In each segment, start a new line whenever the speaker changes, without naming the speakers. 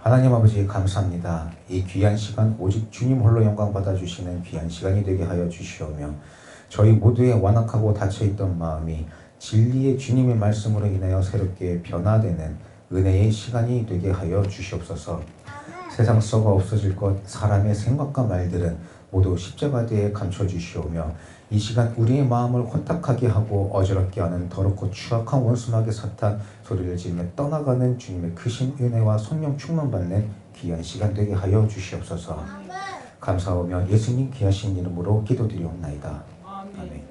하나님 아버지 감사합니다. 이 귀한 시간 오직 주님 홀로 영광 받아주시는 귀한 시간이 되게 하여 주시오며 저희 모두의 완악하고 닫혀있던 마음이 진리의 주님의 말씀으로 인하여 새롭게 변화되는 은혜의 시간이 되게 하여 주시옵소서. 세상 썩어 없어질 것 사람의 생각과 말들은 모두 십자가대에 감춰주시오며 이 시간 우리의 마음을 혼탁하게 하고 어지럽게 하는 더럽고 추악한 원수마귀 사탄 소리를 지르며 떠나가는 주님의 크신 은혜와 성령 충만받는 귀한 시간 되게 하여 주시옵소서. 감사하며 예수님 귀하신 이름으로 기도드리옵나이다. 아멘.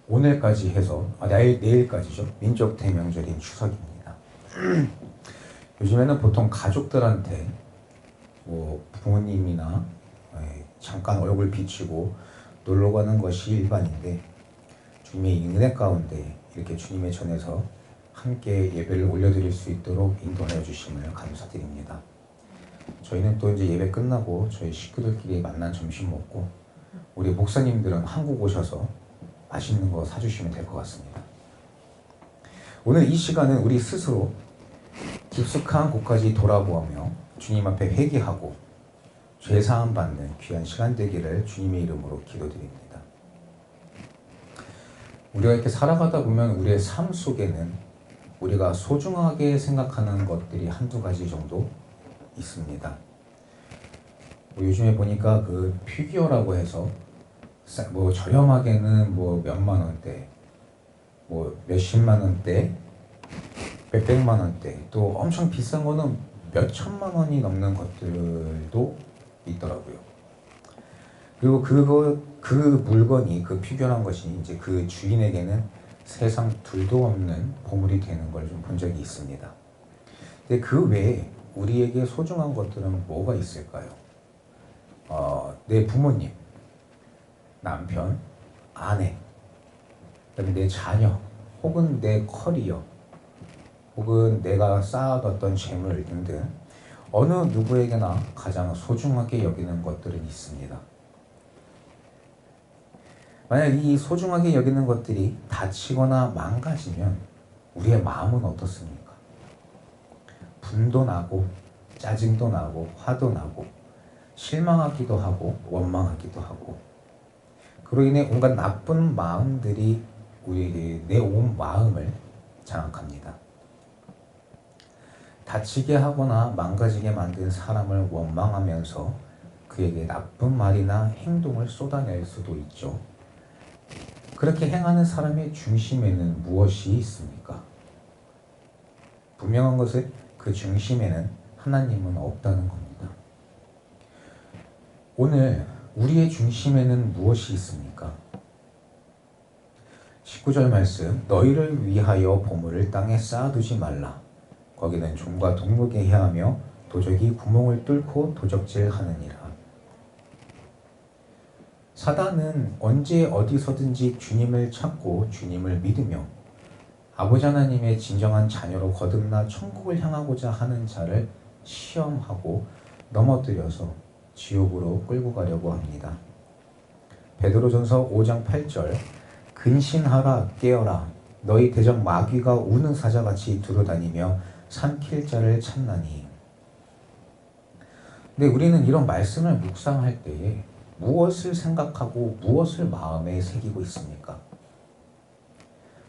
오늘까지 해서 내일까지죠. 민족대명절인 추석입니다. 요즘에는 보통 가족들한테 부모님이나 잠깐 얼굴 비치고 놀러 가는 것이 일반인데 주님의 은혜 가운데 이렇게 주님의 전에서 함께 예배를 올려드릴 수 있도록 인도하여 주심을 감사드립니다. 저희는 또 이제 예배 끝나고 저희 식구들끼리 만난 점심 먹고 우리 목사님들은 한국 오셔서 맛있는 거 사주시면 될 것 같습니다. 오늘 이 시간은 우리 스스로 깊숙한 곳까지 돌아보며 주님 앞에 회개하고 죄사함 받는 귀한 시간 되기를 주님의 이름으로 기도드립니다. 우리가 이렇게 살아가다 보면 우리의 삶 속에는 우리가 소중하게 생각하는 것들이 한두 가지 정도 있습니다. 요즘에 보니까 그 피규어라고 해서 저렴하게는 몇만 원대, 몇십만 원대, 몇백만 원대, 또 엄청 비싼 거는 몇천만 원이 넘는 것들도 있더라고요. 그리고 그 물건이, 그 피규어란 것이 이제 그 주인에게는 세상 둘도 없는 보물이 되는 걸 좀 본 적이 있습니다. 근데 그 외에 우리에게 소중한 것들은 뭐가 있을까요? 내 부모님, 남편, 아내, 그다음에 내 자녀, 혹은 내 커리어, 혹은 내가 쌓아뒀던 재물 등등 어느 누구에게나 가장 소중하게 여기는 것들은 있습니다. 만약 이 소중하게 여기는 것들이 다치거나 망가지면 우리의 마음은 어떻습니까? 분도 나고 짜증도 나고 화도 나고 실망하기도 하고 원망하기도 하고 그로 인해 온갖 나쁜 마음들이 우리에게 내 온 마음을 장악합니다. 다치게 하거나 망가지게 만든 사람을 원망하면서 그에게 나쁜 말이나 행동을 쏟아낼 수도 있죠. 그렇게 행하는 사람의 중심에는 무엇이 있습니까? 분명한 것은 그 중심에는 하나님은 없다는 겁니다. 오늘 우리의 중심에는 무엇이 있습니까? 19절 말씀, 너희를 위하여 보물을 땅에 쌓아두지 말라. 거기는 좀과 동물에게 해하며 도적이 구멍을 뚫고 도적질하느니라. 사단은 언제 어디서든지 주님을 찾고 주님을 믿으며 아버지 하나님의 진정한 자녀로 거듭나 천국을 향하고자 하는 자를 시험하고 넘어뜨려서 지옥으로 끌고 가려고 합니다. 베드로전서 5장 8절 근신하라 깨어라 너희 대적 마귀가 우는 사자같이 두루다니며 삼킬 자를 찾나니. 근데 우리는 이런 말씀을 묵상할 때에 무엇을 생각하고 무엇을 마음에 새기고 있습니까?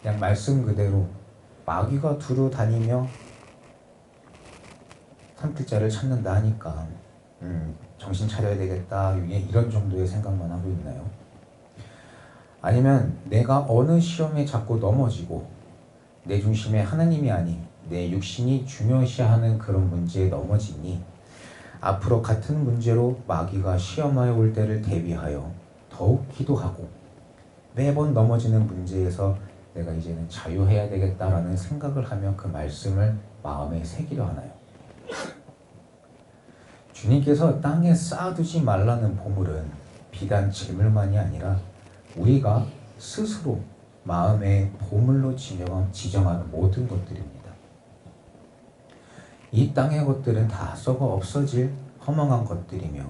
그냥 말씀 그대로 마귀가 두루다니며 삼킬 자를 찾는다 하니까 정신 차려야 되겠다 이런 정도의 생각만 하고 있나요? 아니면 내가 어느 시험에 자꾸 넘어지고 내 중심에 하나님이 아닌 내 육신이 중요시하는 그런 문제에 넘어지니 앞으로 같은 문제로 마귀가 시험하여 올 때를 대비하여 더욱 기도하고 매번 넘어지는 문제에서 내가 이제는 자유해야 되겠다라는 생각을 하며 그 말씀을 마음에 새기려 하나요? 주님께서 땅에 쌓아두지 말라는 보물은 비단 재물만이 아니라 우리가 스스로 마음의 보물로 지정하는 모든 것들입니다. 이 땅의 것들은 다 썩어 없어질 허망한 것들이며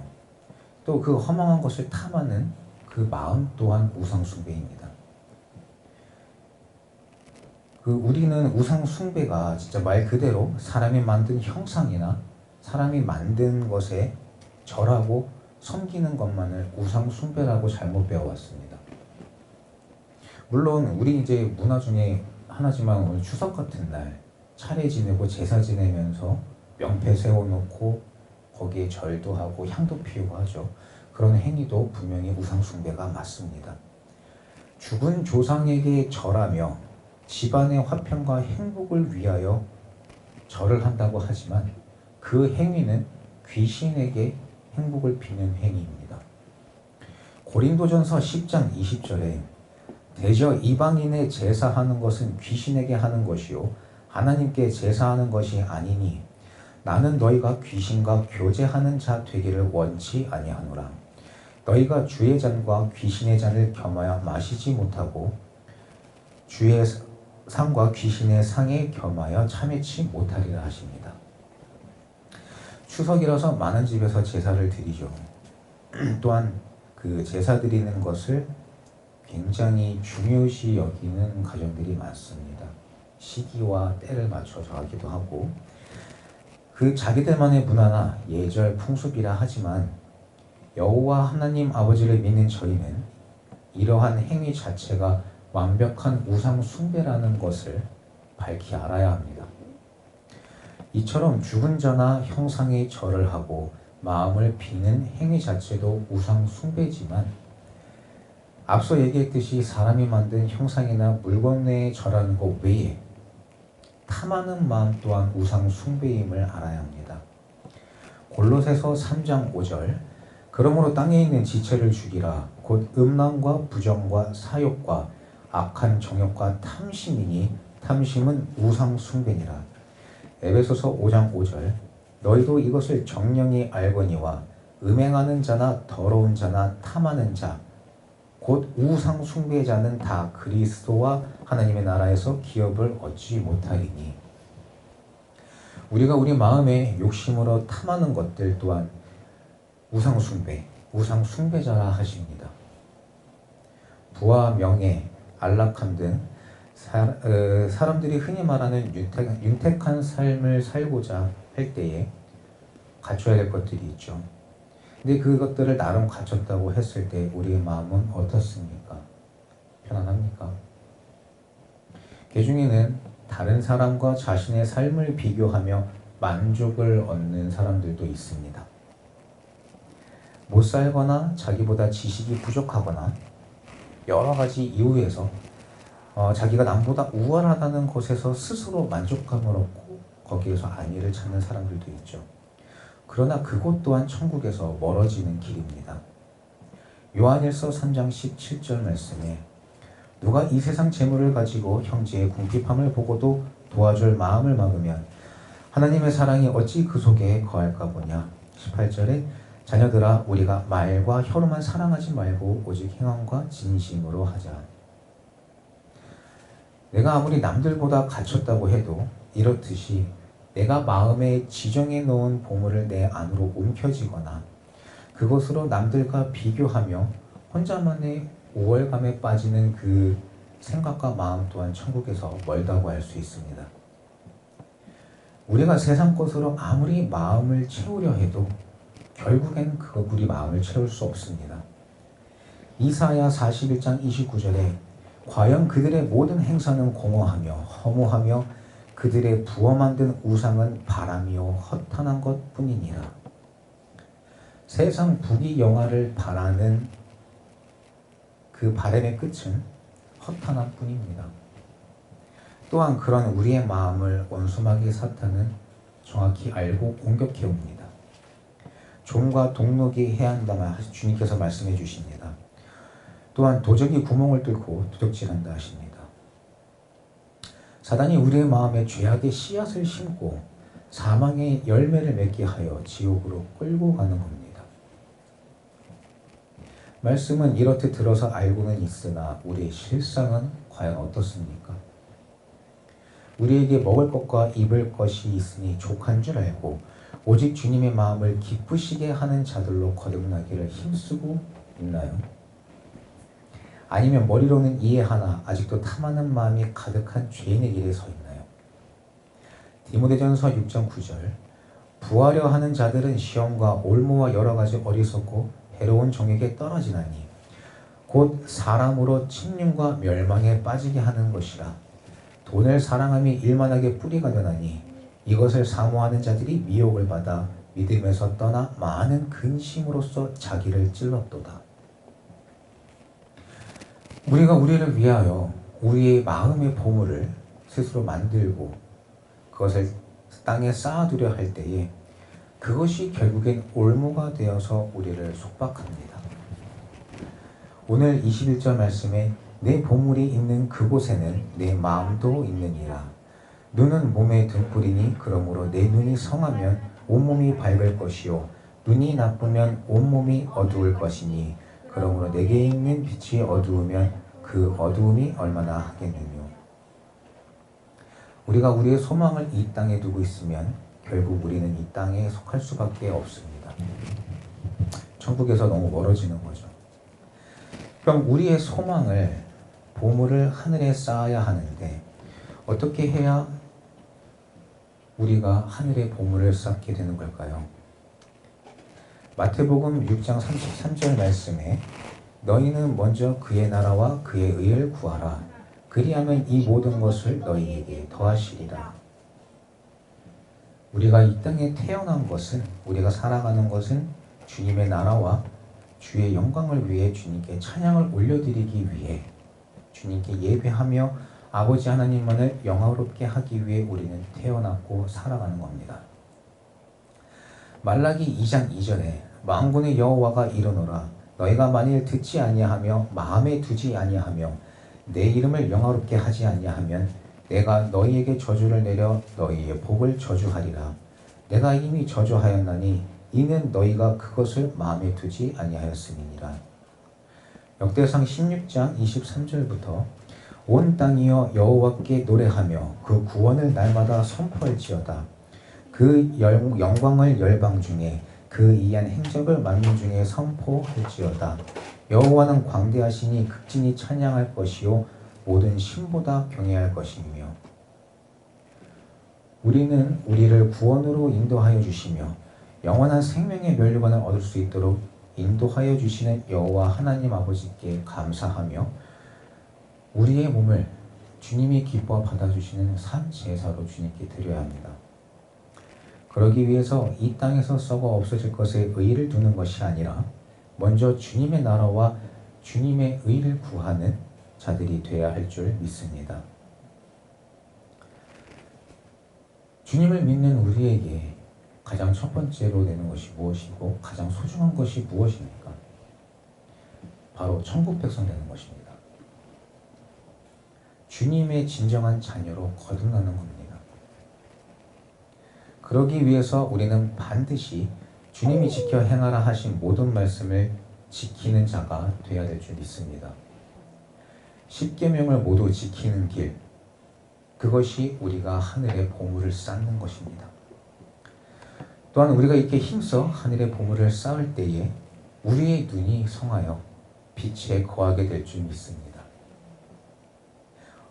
또 그 허망한 것을 탐하는 그 마음 또한 우상숭배입니다. 우리는 우상 숭배가 진짜 말 그대로 사람이 만든 형상이나 사람이 만든 것에 절하고 섬기는 것만을 우상 숭배라고 잘못 배워왔습니다. 물론 우리 이제 문화 중에 하나지만 오늘 추석 같은 날 차례 지내고 제사 지내면서 명패 세워놓고 거기에 절도 하고 향도 피우고 하죠. 그런 행위도 분명히 우상 숭배가 맞습니다. 죽은 조상에게 절하며 집안의 화평과 행복을 위하여 절을 한다고 하지만 그 행위는 귀신에게 행복을 비는 행위입니다. 고린도전서 10장 20절에 대저 이방인의 제사하는 것은 귀신에게 하는 것이요 하나님께 제사하는 것이 아니니 나는 너희가 귀신과 교제하는 자 되기를 원치 아니하노라. 너희가 주의 잔과 귀신의 잔을 겸하여 마시지 못하고 주의 상과 귀신의 상에 겸하여 참여치 못하리라 하십니다. 추석이라서 많은 집에서 제사를 드리죠. 또한 그 제사 드리는 것을 굉장히 중요시 여기는 가정들이 많습니다. 시기와 때를 맞춰서 하기도 하고 그 자기들만의 문화나 예절 풍습이라 하지만 여호와 하나님 아버지를 믿는 저희는 이러한 행위 자체가 완벽한 우상 숭배라는 것을 밝히 알아야 합니다. 이처럼 죽은 자나 형상에 절을 하고 마음을 비는 행위 자체도 우상 숭배지만 앞서 얘기했듯이 사람이 만든 형상이나 물건에 절하는 것 외에 탐하는 마음 또한 우상 숭배임을 알아야 합니다. 골로새서 3장 5절 그러므로 땅에 있는 지체를 죽이라 곧 음란과 부정과 사욕과 악한 정욕과 탐심이니 탐심은 우상 숭배니라. 에베소서 5장 5절 너희도 이것을 정령이 알거니와 음행하는 자나 더러운 자나 탐하는 자 곧 우상 숭배자는 다 그리스도와 하나님의 나라에서 기업을 얻지 못하리니. 우리가 우리 마음에 욕심으로 탐하는 것들 또한 우상 숭배, 우상 숭배자라 하십니다. 부와 명예, 안락함 등 사람들이 흔히 말하는 윤택한 삶을 살고자 할 때에 갖춰야 될 것들이 있죠. 근데 그것들을 나름 갖췄다고 했을 때 우리의 마음은 어떻습니까? 편안합니까? 그 중에는 다른 사람과 자신의 삶을 비교하며 만족을 얻는 사람들도 있습니다. 못 살거나 자기보다 지식이 부족하거나 여러 가지 이유에서 자기가 남보다 우월하다는 것에서 스스로 만족감을 얻고 거기에서 안위를 찾는 사람들도 있죠. 그러나 그곳 또한 천국에서 멀어지는 길입니다. 요한일서 3장 17절 말씀에 누가 이 세상 재물을 가지고 형제의 궁핍함을 보고도 도와줄 마음을 막으면 하나님의 사랑이 어찌 그 속에 거할까 보냐. 18절에 자녀들아 우리가 말과 혀로만 사랑하지 말고 오직 행함과 진심으로 하자. 내가 아무리 남들보다 갖췄다고 해도 이렇듯이 내가 마음에 지정해 놓은 보물을 내 안으로 움켜쥐거나 그것으로 남들과 비교하며 혼자만의 우월감에 빠지는 그 생각과 마음 또한 천국에서 멀다고 할 수 있습니다. 우리가 세상 것으로 아무리 마음을 채우려 해도 결국엔 우리 마음을 채울 수 없습니다. 이사야 41장 29절에 과연 그들의 모든 행사는 공허하며 허무하며 그들의 부어 만든 우상은 바람이요 허탄한 것뿐이니라. 세상 부귀영화를 바라는 그 바람의 끝은 허탄한 뿐입니다. 또한 그런 우리의 마음을 원수마귀 사탄은 정확히 알고 공격해 옵니다. 종과 동록이 해야 한다만 주님께서 말씀해 주십니다. 또한 도적이 구멍을 뚫고 도적질한다 하십니다. 사단이 우리의 마음에 죄악의 씨앗을 심고 사망의 열매를 맺게 하여 지옥으로 끌고 가는 겁니다. 말씀은 이렇듯 들어서 알고는 있으나 우리의 실상은 과연 어떻습니까? 우리에게 먹을 것과 입을 것이 있으니 족한 줄 알고 오직 주님의 마음을 기쁘시게 하는 자들로 거듭나기를 힘쓰고 있나요? 아니면 머리로는 이해하나 아직도 탐하는 마음이 가득한 죄인의 길에 서 있나요? 디모데전서 6장 9절 부하려 하는 자들은 시험과 올무와 여러 가지 어리석고 해로운 종에게 떨어지나니 곧 사람으로 침륜과 멸망에 빠지게 하는 것이라. 돈을 사랑함이 일만하게 뿌리가 되나니 이것을 사모하는 자들이 미혹을 받아 믿음에서 떠나 많은 근심으로써 자기를 찔렀도다. 우리가 우리를 위하여 우리의 마음의 보물을 스스로 만들고 그것을 땅에 쌓아두려 할 때에 그것이 결국엔 올무가 되어서 우리를 속박합니다. 오늘 21절 말씀에 내 보물이 있는 그곳에는 내 마음도 있느니라. 눈은 몸의 등불이니 그러므로 내 눈이 성하면 온몸이 밝을 것이요 눈이 나쁘면 온몸이 어두울 것이니 그러므로 내게 있는 빛이 어두우면 그 어두움이 얼마나 하겠느뇨. 우리가 우리의 소망을 이 땅에 두고 있으면 결국 우리는 이 땅에 속할 수밖에 없습니다. 천국에서 너무 멀어지는 거죠. 그럼 우리의 소망을 보물을 하늘에 쌓아야 하는데 어떻게 해야 우리가 하늘의 보물을 쌓게 되는 걸까요? 마태복음 6장 33절 말씀에 너희는 먼저 그의 나라와 그의 의를 구하라. 그리하면 이 모든 것을 너희에게 더하시리라. 우리가 이 땅에 태어난 것은, 우리가 살아가는 것은 주님의 나라와 주의 영광을 위해 주님께 찬양을 올려드리기 위해 주님께 예배하며 아버지 하나님만을 영화롭게 하기 위해 우리는 태어났고 살아가는 겁니다. 말라기 2장 2절에 만군의 여호와가 이르노라 너희가 만일 듣지 아니하며 마음에 두지 아니하며 내 이름을 영화롭게 하지 아니하면 내가 너희에게 저주를 내려 너희의 복을 저주하리라. 내가 이미 저주하였나니 이는 너희가 그것을 마음에 두지 아니하였음이니라. 역대상 16장 23절부터 온 땅이여 여호와께 노래하며 그 구원을 날마다 선포할지어다. 그 영광을 열방 중에 그 이한 행적을 만민 중에 선포할지어다. 여호와는 광대하시니 극진히 찬양할 것이요 모든 신보다 경외할 것이며 우리는 우리를 구원으로 인도하여 주시며 영원한 생명의 면류관을 얻을 수 있도록 인도하여 주시는 여호와 하나님 아버지께 감사하며 우리의 몸을 주님이 기뻐 받아주시는 산 제사로 주님께 드려야 합니다. 그러기 위해서 이 땅에서 썩어 없어질 것에 의의를 두는 것이 아니라 먼저 주님의 나라와 주님의 의를 구하는 자들이 되어야 할 줄 믿습니다. 주님을 믿는 우리에게 가장 첫 번째로 되는 것이 무엇이고 가장 소중한 것이 무엇입니까? 바로 천국 백성 되는 것입니다. 주님의 진정한 자녀로 거듭나는 겁니다. 그러기 위해서 우리는 반드시 주님이 지켜 행하라 하신 모든 말씀을 지키는 자가 되어야 될 줄 믿습니다. 십계명을 모두 지키는 길, 그것이 우리가 하늘의 보물을 쌓는 것입니다. 또한 우리가 이렇게 힘써 하늘의 보물을 쌓을 때에 우리의 눈이 성하여 빛에 거하게 될 줄 믿습니다.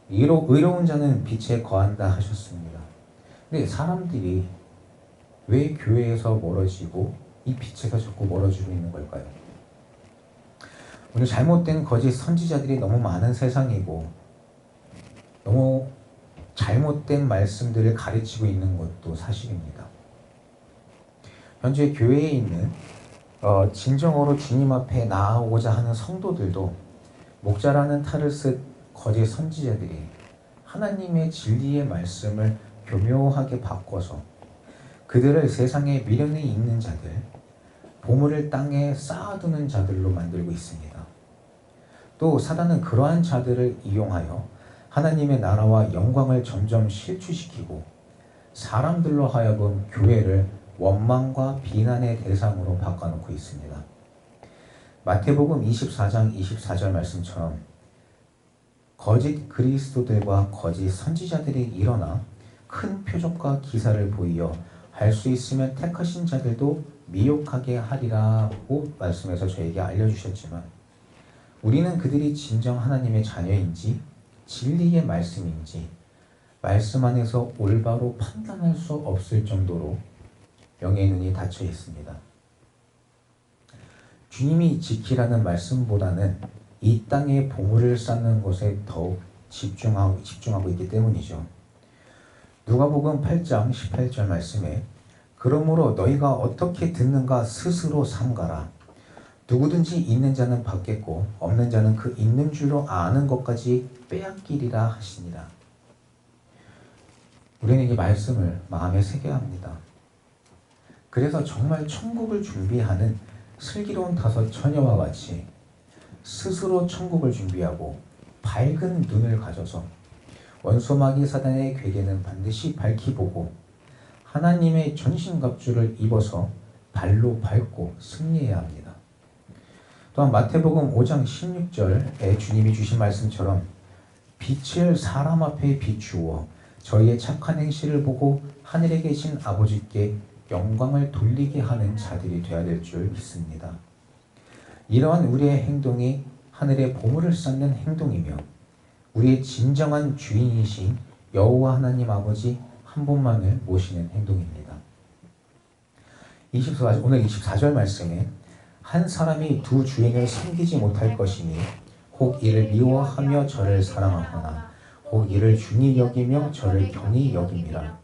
의로운 자는 빛에 거한다 하셨습니다. 근데 사람들이 왜 교회에서 멀어지고 이 빛에서 자꾸 멀어지고 있는 걸까요? 오늘 잘못된 거짓 선지자들이 너무 많은 세상이고 너무 잘못된 말씀들을 가르치고 있는 것도 사실입니다. 현재 교회에 있는 진정으로 주님 앞에 나아오고자 하는 성도들도 목자라는 탈을 쓴 거짓 선지자들이 하나님의 진리의 말씀을 교묘하게 바꿔서 그들을 세상에 미련이 있는 자들, 보물을 땅에 쌓아두는 자들로 만들고 있습니다. 또 사단은 그러한 자들을 이용하여 하나님의 나라와 영광을 점점 실추시키고 사람들로 하여금 교회를 원망과 비난의 대상으로 바꿔놓고 있습니다. 마태복음 24장 24절 말씀처럼 거짓 그리스도들과 거짓 선지자들이 일어나 큰 표적과 기사를 보이어 할 수 있으면 택하신 자들도 미혹하게 하리라고 말씀해서 저에게 알려주셨지만 우리는 그들이 진정 하나님의 자녀인지 진리의 말씀인지 말씀 안에서 올바로 판단할 수 없을 정도로 영의 눈이 닫혀 있습니다. 주님이 지키라는 말씀보다는 이 땅에 보물을 쌓는 것에 더욱 집중하고 있기 때문이죠. 누가복음 8장 18절 말씀에 그러므로 너희가 어떻게 듣는가 스스로 삼가라. 누구든지 있는 자는 받겠고 없는 자는 그 있는 줄로 아는 것까지 빼앗기리라 하시니라. 우리는 이 말씀을 마음에 새겨야 합니다. 그래서 정말 천국을 준비하는 슬기로운 5 처녀와 같이 스스로 천국을 준비하고 밝은 눈을 가져서 원수마귀 사단의 괴계는 반드시 밝히 보고 하나님의 전신갑주를 입어서 발로 밟고 승리해야 합니다. 또한 마태복음 5장 16절에 주님이 주신 말씀처럼 빛을 사람 앞에 비추어 저희의 착한 행실을 보고 하늘에 계신 아버지께 영광을 돌리게 하는 자들이 되어야 될 줄 믿습니다. 이러한 우리의 행동이 하늘의 보물을 쌓는 행동이며 우리의 진정한 주인이신 여호와 하나님 아버지 한 분만을 모시는 행동입니다. 오늘 24절 말씀에 한 사람이 두 주인을 섬기지 못할 것이니 혹 이를 미워하며 저를 사랑하거나 혹 이를 중히 여기며 저를 경히 여김이라.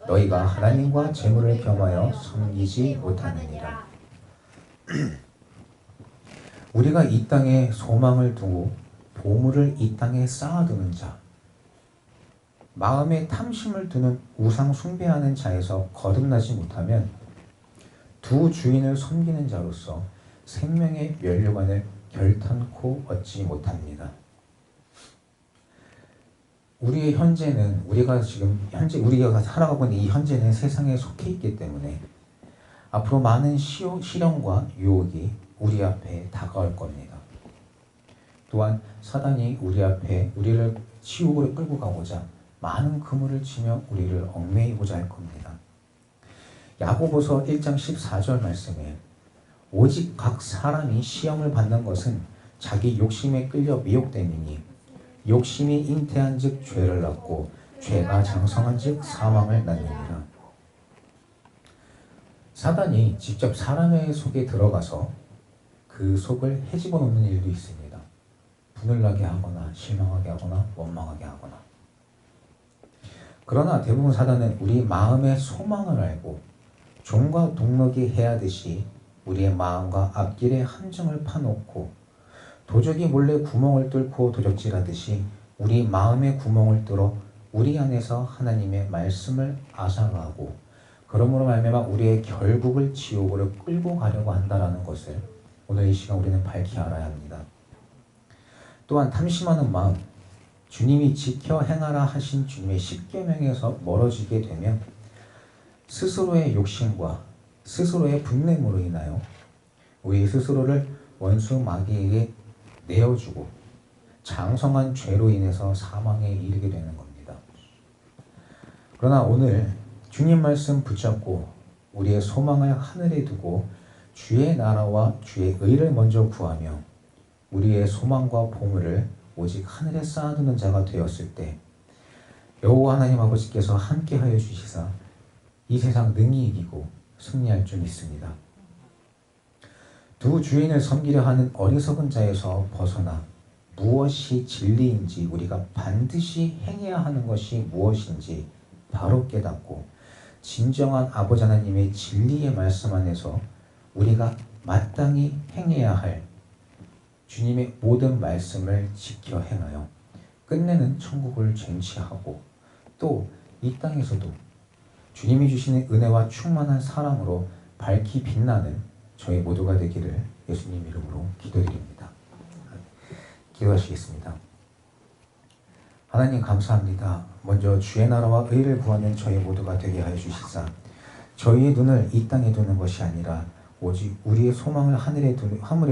너희가 하나님과 재물을 겸하여 섬기지 못하느니라. 우리가 이 땅에 소망을 두고 보물을 이 땅에 쌓아두는 자, 마음에 탐심을 두는 우상 숭배하는 자에서 거듭나지 못하면 두 주인을 섬기는 자로서 생명의 면류관을 결탄코 얻지 못합니다. 우리의 현재는 우리가 살아가고 있는 이 현재는 세상에 속해 있기 때문에 앞으로 많은 시련과 유혹이 우리 앞에 다가올 겁니다. 또한 사단이 우리 앞에 우리를 지옥으로 끌고 가고자 많은 그물을 치며 우리를 얽매이고자 할 겁니다. 야고보서 1장 14절 말씀에 오직 각 사람이 시험을 받는 것은 자기 욕심에 끌려 미혹됨이니 욕심이 잉태한 즉 죄를 낳고 죄가 장성한 즉 사망을 낳느니라. 사단이 직접 사람의 속에 들어가서 그 속을 헤집어 놓는 일도 있습니다. 분을 나게 하거나 실망하게 하거나 원망하게 하거나. 그러나 대부분 사단은 우리 마음의 소망을 알고 종과 동력이 해야듯이 우리의 마음과 앞길에 함정을 파놓고 도적이 몰래 구멍을 뚫고 도적질하듯이 우리 마음의 구멍을 뚫어 우리 안에서 하나님의 말씀을 앗아가고 그러므로 말미암아 우리의 결국을 지옥으로 끌고 가려고 한다는 것을 오늘 이 시간 우리는 밝히 알아야 합니다. 또한 탐심하는 마음, 주님이 지켜 행하라 하신 주님의 십계명에서 멀어지게 되면 스스로의 욕심과 스스로의 분냄으로 인하여 우리 스스로를 원수 마귀에게 내어주고 장성한 죄로 인해서 사망에 이르게 되는 겁니다. 그러나 오늘 주님 말씀 붙잡고 우리의 소망을 하늘에 두고 주의 나라와 주의 의를 먼저 구하며 우리의 소망과 보물을 오직 하늘에 쌓아두는 자가 되었을 때 여호와 하나님 아버지께서 함께하여 주시사 이 세상 능히 이기고 승리할 줄 믿습니다. 두 주인을 섬기려 하는 어리석은 자에서 벗어나 무엇이 진리인지 우리가 반드시 행해야 하는 것이 무엇인지 바로 깨닫고 진정한 아버지 하나님의 진리의 말씀 안에서 우리가 마땅히 행해야 할 주님의 모든 말씀을 지켜 행하여 끝내는 천국을 쟁취하고 또 이 땅에서도 주님이 주시는 은혜와 충만한 사랑으로 밝히 빛나는 저희 모두가 되기를 예수님 이름으로 기도드립니다. 기도하시겠습니다. 하나님 감사합니다. 먼저 주의 나라와 의를 구하는 저희 모두가 되게 하여 주시사 저희의 눈을 이 땅에 두는 것이 아니라 오직 우리의 소망을 하늘에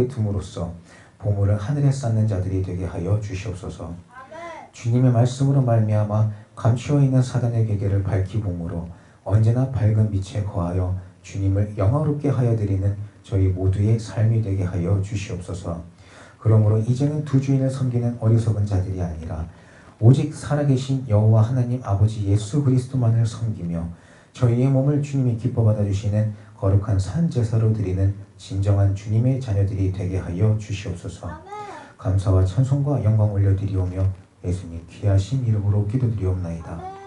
둠으로써 보물을 하늘에 쌓는 자들이 되게 하여 주시옵소서. 주님의 말씀으로 말미암아 감추어 있는 사단의 계계를 밝히 봄으로 언제나 밝은 빛에 거하여 주님을 영화롭게 하여 드리는 저희 모두의 삶이 되게 하여 주시옵소서. 그러므로 이제는 두 주인을 섬기는 어리석은 자들이 아니라 오직 살아계신 여호와 하나님 아버지 예수 그리스도만을 섬기며 저희의 몸을 주님이 기뻐 받아주시는 거룩한 산 제사로 드리는 진정한 주님의 자녀들이 되게 하여 주시옵소서. 감사와 찬송과 영광 올려드리오며 예수님 귀하신 이름으로 기도드리옵나이다.